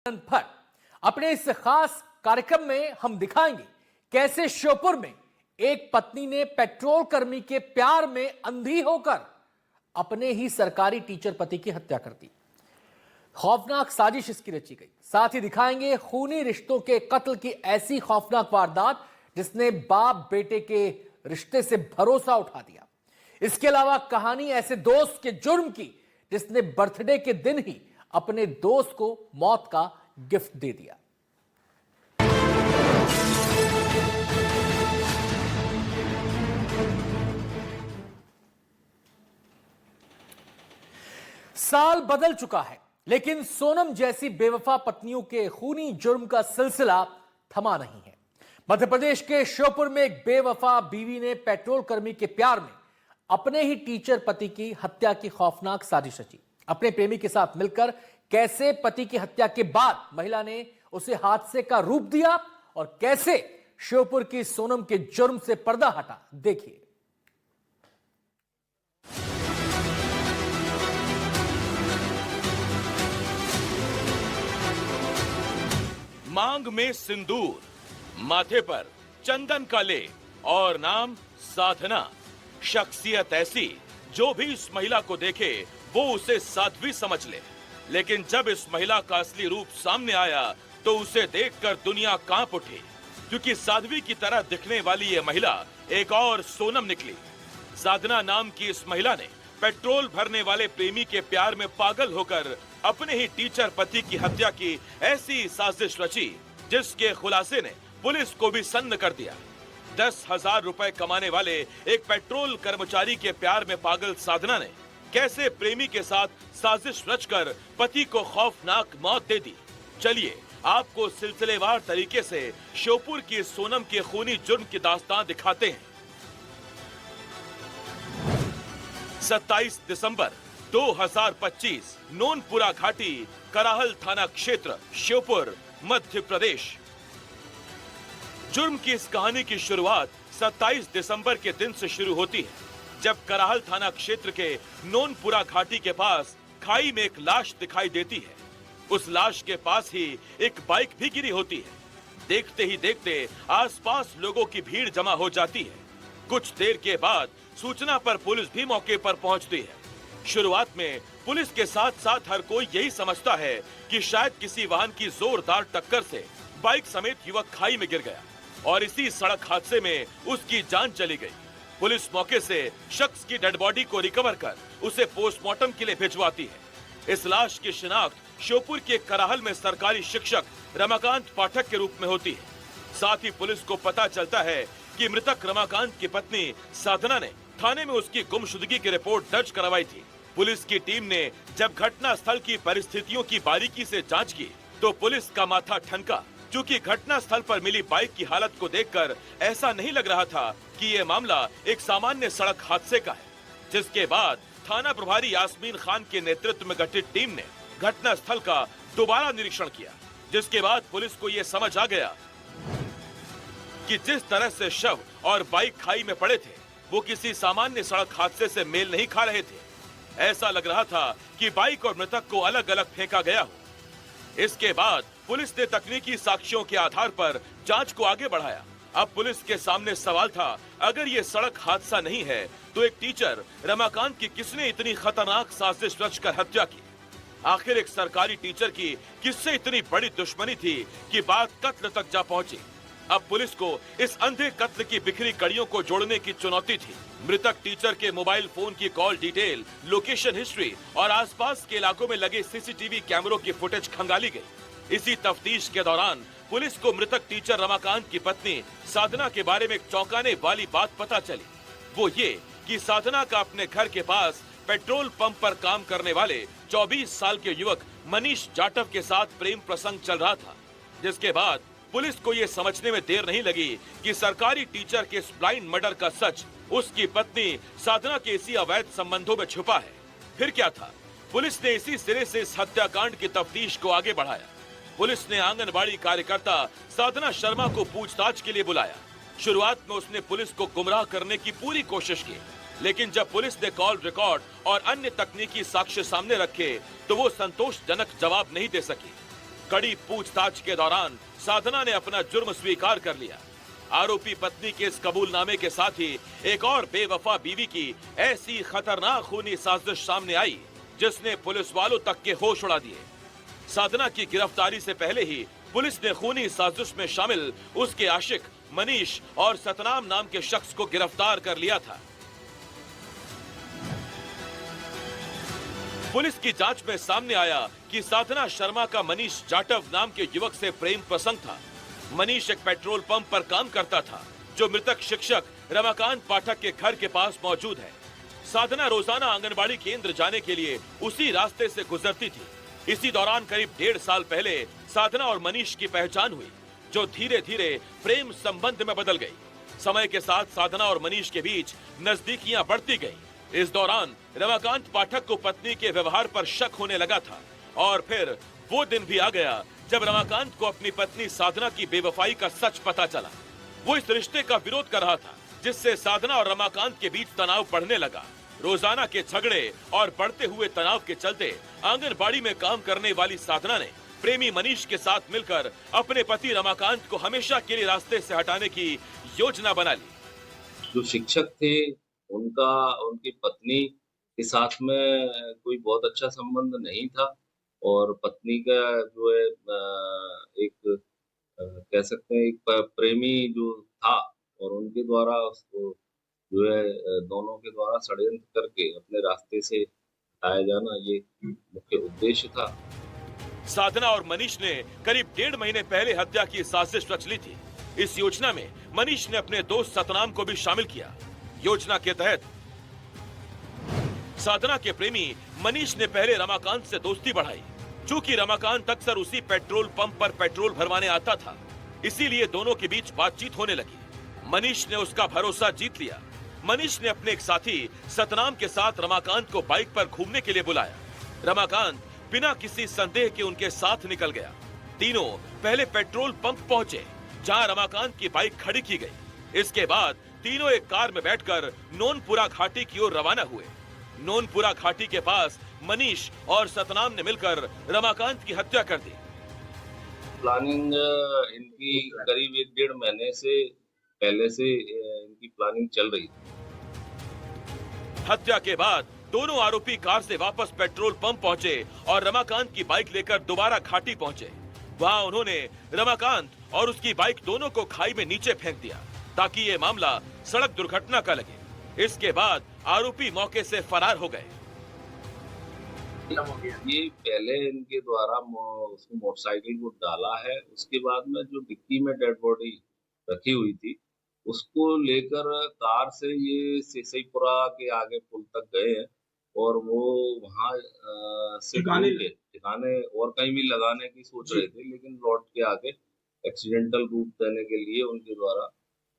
पर अपने इस खास कार्यक्रम में हम दिखाएंगे कैसे श्योपुर में एक पत्नी ने पेट्रोल कर्मी के प्यार में अंधी होकर अपने ही सरकारी टीचर पति की हत्या कर दी। खौफनाक साजिश इसकी रची गई। साथ ही दिखाएंगे खूनी रिश्तों के कत्ल की ऐसी खौफनाक वारदात जिसने बाप बेटे के रिश्ते से भरोसा उठा दिया। इसके अलावा कहानी ऐसे दोस्त के जुर्म की जिसने बर्थडे के दिन ही अपने दोस्त को मौत का गिफ्ट दे दिया। साल बदल चुका है, लेकिन सोनम जैसी बेवफा पत्नियों के खूनी जुर्म का सिलसिला थमा नहीं है। मध्य प्रदेश के श्योपुर में एक बेवफा बीवी ने पेट्रोल कर्मी के प्यार में अपने ही टीचर पति की हत्या की खौफनाक साजिश रची। अपने प्रेमी के साथ मिलकर कैसे पति की हत्या के बाद महिला ने उसे हादसे का रूप दिया और कैसे श्योपुर की सोनम के जुर्म से पर्दा हटा, देखिए। मांग में सिंदूर, माथे पर चंदन का लेप और नाम साधना। शख्सियत ऐसी जो भी इस महिला को देखे वो उसे साध्वी समझ ले, लेकिन जब इस महिला का असली रूप सामने आया तो उसे देखकर दुनिया कांप उठी, क्योंकि साध्वी की तरह दिखने वाली ये महिला एक और सोनम निकली। साधना नाम की इस महिला ने पेट्रोल भरने वाले प्रेमी के प्यार में पागल होकर अपने ही टीचर पति की हत्या की ऐसी साजिश रची जिसके खुलासे ने पुलिस को भी सन्न कर दिया। 10,000 रुपए कमाने वाले एक पेट्रोल कर्मचारी के प्यार में पागल साधना ने कैसे प्रेमी के साथ साजिश रचकर पति को खौफनाक मौत दे दी। चलिए आपको सिलसिलेवार तरीके से श्योपुर की सोनम के खूनी जुर्म की दास्तान दिखाते हैं। 27 दिसंबर 2025 नोनपुरा घाटी, कराहल थाना क्षेत्र, श्योपुर, मध्य प्रदेश। जुर्म की इस कहानी की शुरुआत 27 दिसंबर के दिन से शुरू होती है, जब कराहल थाना क्षेत्र के नोनपुरा घाटी के पास खाई में एक लाश दिखाई देती है। उस लाश के पास ही एक बाइक भी गिरी होती है। देखते ही देखते आसपास लोगों की भीड़ जमा हो जाती है। कुछ देर के बाद सूचना पर पुलिस भी मौके पर पहुंचती है। शुरुआत में पुलिस के साथ साथ हर कोई यही समझता है कि शायद किसी वाहन की जोरदार टक्कर से बाइक समेत युवक खाई में गिर गया और इसी सड़क हादसे में उसकी जान चली गई। पुलिस मौके से शख्स की डेड बॉडी को रिकवर कर उसे पोस्टमार्टम के लिए भिजवाती है। इस लाश की शिनाख्त श्योपुर के कराहल में सरकारी शिक्षक रमाकांत पाठक के रूप में होती है। साथ ही पुलिस को पता चलता है कि मृतक रमाकांत की पत्नी साधना ने थाने में उसकी गुमशुदगी की रिपोर्ट दर्ज करवाई थी। पुलिस की टीम ने जब घटना स्थल की परिस्थितियों की बारीकी से जांच की तो पुलिस का माथा ठनका, क्योंकि घटना स्थल पर मिली बाइक की हालत को देखकर ऐसा नहीं लग रहा था कि ये मामला एक सामान्य सड़क हादसे का है। जिसके बाद थाना प्रभारी यास्मीन खान के नेतृत्व में गठित टीम ने घटना स्थल का दोबारा निरीक्षण किया, जिसके बाद पुलिस को ये समझ आ गया कि जिस तरह से शव और बाइक खाई में पड़े थे वो किसी सामान्य सड़क हादसे से मेल नहीं खा रहे थे। ऐसा लग रहा था कि बाइक और मृतक को अलग अलग फेंका गया हो। इसके बाद पुलिस ने तकनीकी साक्ष्यों के आधार पर जांच को आगे बढ़ाया। अब पुलिस के सामने सवाल था, अगर ये सड़क हादसा नहीं है तो एक टीचर रमाकांत की किसने इतनी खतरनाक साजिश रचकर हत्या की? आखिर एक सरकारी टीचर की किससे इतनी बड़ी दुश्मनी थी कि बात कत्ल तक जा पहुंची? अब पुलिस को इस अंधे कत्ल की बिखरी कड़ियों को जोड़ने की चुनौती थी। मृतक टीचर के मोबाइल फोन की कॉल डिटेल, लोकेशन हिस्ट्री और आसपास के इलाकों में लगे सीसीटीवी कैमरों की फुटेज खंगाली गई। इसी तफ्तीश के दौरान पुलिस को मृतक टीचर रमाकांत की पत्नी साधना के बारे में एक चौंकाने वाली बात पता चली। वो ये कि साधना का अपने घर के पास पेट्रोल पंप पर काम करने वाले 24 साल के युवक मनीष जाटव के साथ प्रेम प्रसंग चल रहा था। जिसके बाद पुलिस को ये समझने में देर नहीं लगी कि सरकारी टीचर के इस ब्लाइंड मर्डर का सच उसकी पत्नी साधना के इसी अवैध संबंधों में छुपा है। फिर क्या था? पुलिस ने इसी सिरे से इस हत्याकांड की तफ्तीश को आगे बढ़ाया। पुलिस ने आंगनबाड़ी कार्यकर्ता साधना शर्मा को पूछताछ के लिए बुलाया। शुरुआत में उसने पुलिस को गुमराह करने की पूरी कोशिश की, लेकिन जब पुलिस ने कॉल रिकॉर्ड और अन्य तकनीकी साक्ष्य सामने रखे तो वो संतोषजनक जवाब नहीं दे सकी। कड़ी पूछताछ के दौरान साधना ने अपना जुर्म स्वीकार कर लिया। आरोपी पत्नी के इस कबूलनामे के साथ ही एक और बेवफा बीवी की ऐसी खतरनाक खूनी साजिश सामने आई जिसने पुलिस वालों तक के होश उड़ा दिए। साधना की गिरफ्तारी से पहले ही पुलिस ने खूनी साजिश में शामिल उसके आशिक मनीष और सतनाम नाम के शख्स को गिरफ्तार कर लिया था। पुलिस की जांच में सामने आया कि साधना शर्मा का मनीष जाटव नाम के युवक से प्रेम प्रसंग था। मनीष एक पेट्रोल पंप पर काम करता था जो मृतक शिक्षक रमाकांत पाठक के घर के पास मौजूद है। साधना रोजाना आंगनबाड़ी केंद्र जाने के लिए उसी रास्ते से गुजरती थी। इसी दौरान करीब 1.5 साल पहले साधना और मनीष की पहचान हुई जो धीरे धीरे प्रेम संबंध में बदल गई। समय के साथ साधना और मनीष के बीच नजदीकियां बढ़ती गई। इस दौरान रमाकांत पाठक को पत्नी के व्यवहार पर शक होने लगा था और फिर वो दिन भी आ गया जब रमाकांत को अपनी पत्नी साधना की बेवफाई का सच पता चला। वो इस रिश्ते का विरोध कर रहा था जिससे साधना और रमाकांत के बीच तनाव बढ़ने लगा। रोजाना के झगड़े और बढ़ते हुए तनाव के चलते आंगनबाड़ी में काम करने वाली साधना ने प्रेमी मनीष के साथ मिलकर अपने पति रमाकांत को हमेशा के लिए रास्ते से हटाने की योजना बना ली। जो शिक्षक थे उनकी पत्नी के साथ में कोई बहुत अच्छा संबंध नहीं था और पत्नी का जो है एक कह सकते हैं एक प्रेमी जो था और उनके द्वारा उसको जो है दोनों के द्वारा षड्यंत्र करके अपने रास्ते से हटाया जाना ये मुख्य उद्देश्य था। साधना और मनीष ने करीब 1.5 महीने पहले हत्या की साजिश रच ली थी। इस योजना में मनीष ने अपने दोस्त सतनाम को भी शामिल किया। योजना के तहत साधना के प्रेमी मनीष ने पहले रमाकांत से दोस्ती बढ़ाई। चूंकि रमाकांत अक्सर उसी पेट्रोल पंप पर पेट्रोल भरवाने आता था, इसीलिए दोनों के बीच बातचीत होने लगी। मनीष ने उसका भरोसा जीत लिया। मनीष ने अपने एक साथी सतनाम के साथ रमाकांत को बाइक पर घूमने के लिए बुलाया। रमाकांत बिना किसी संदेह के उनके साथ निकल गया। तीनों पहले पेट्रोल पंप पहुंचे जहां रमाकांत की बाइक खड़ी की गई। इसके बाद तीनों एक कार में बैठकर नोनपुरा घाटी की ओर रवाना हुए। नोनपुरा घाटी के पास मनीष और सतनाम ने मिलकर रमाकांत की हत्या कर दी। प्लानिंग इनकी करीब 1.5 महीने से पहले से इनकी प्लानिंग चल रही थी। हत्या के बाद दोनों आरोपी कार से वापस पेट्रोल पंप पहुंचे और रमाकांत की बाइक लेकर दोबारा घाटी पहुंचे। वहां उन्होंने रमाकांत और उसकी बाइक दोनों को खाई में नीचे फेंक दिया ताकि ये मामला सड़क दुर्घटना का लगे। इसके बाद आरोपी मौके से फरार हो गए। ये पहले इनके द्वारा उसको मोटरसाइकिल को डाला है, उसके बाद में जो डिक्की में डेड बॉडी रखी हुई थी उसको लेकर कार से ये सिसईपुरा के आगे पुल तक गए हैं और वो वहाँ से ठिकाने और कहीं भी लगाने की सोच रहे थे, लेकिन लौट के आगे एक्सीडेंटल रूप देने के लिए उनके द्वारा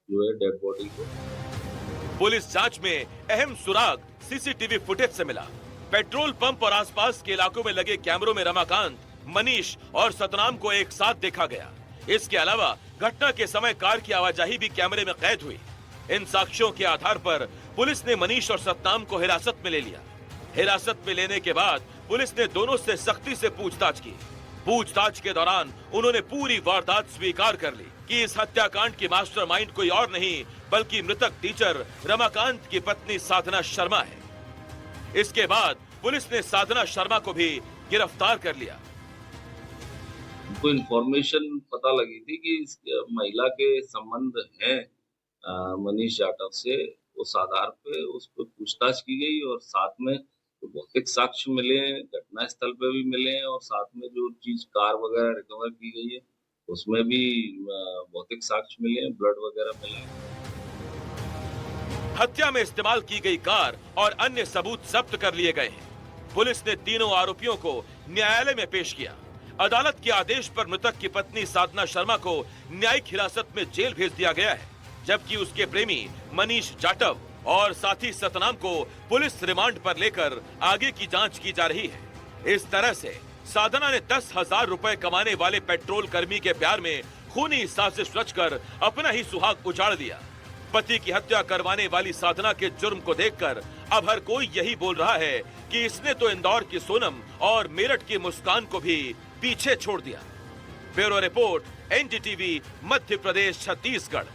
जो है डेड बॉडी को। पुलिस जांच में अहम सुराग सीसीटीवी फुटेज से मिला। पेट्रोल पंप और आसपास के इलाकों में लगे कैमरों में रमाकांत, मनीष और सतनाम को एक साथ देखा गया। इसके अलावा घटना के समय कार की आवाजाही भी कैमरे में कैद हुई। इन साक्ष्यों के आधार पर पुलिस ने मनीष और सतनाम को हिरासत में ले लिया। हिरासत में लेने के बाद पुलिस ने दोनों से सख्ती से पूछताछ की। पूछताछ के दौरान उन्होंने पूरी वारदात स्वीकार कर ली कि इस हत्याकांड की मास्टरमाइंड कोई और नहीं बल्कि मृतक टीचर रमाकांत की पत्नी साधना शर्मा है। इसके बाद पुलिस ने साधना शर्मा को भी गिरफ्तार कर लिया। उनको इन्फॉर्मेशन पता लगी थी कि इस महिला के संबंध हैं मनीष जाटव से, उस आधार पे उस पर पूछताछ की गई और साथ में तो भौतिक साक्ष्य मिले हैं, घटना स्थल पे भी मिले हैं और साथ में जो चीज कार वगैरह रिकवर की गई है उसमें भी भौतिक साक्ष्य मिले हैं, ब्लड वगैरह मिले हैं। हत्या में इस्तेमाल की गई कार और अन्य सबूत जब्त कर लिए गए हैं। पुलिस ने तीनों आरोपियों को न्यायालय में पेश किया। अदालत के आदेश पर मृतक की पत्नी साधना शर्मा को न्यायिक हिरासत में जेल भेज दिया गया है, जबकि उसके प्रेमी मनीष जाटव और साथी सतनाम को पुलिस रिमांड पर लेकर आगे की जांच की जा रही है। इस तरह से साधना ने 10,000 रुपए कमाने वाले पेट्रोल कर्मी के प्यार में खूनी साजिश रचकर अपना ही सुहाग उजाड़ दिया। पति की हत्या करवाने वाली साधना के जुर्म को देखकर अब हर कोई यही बोल रहा है कि इसने तो इंदौर की सोनम और मेरठ की मुस्कान को भी पीछे छोड़ दिया। Bureau report, NDTV, Madhya Pradesh, Chhattisgarh.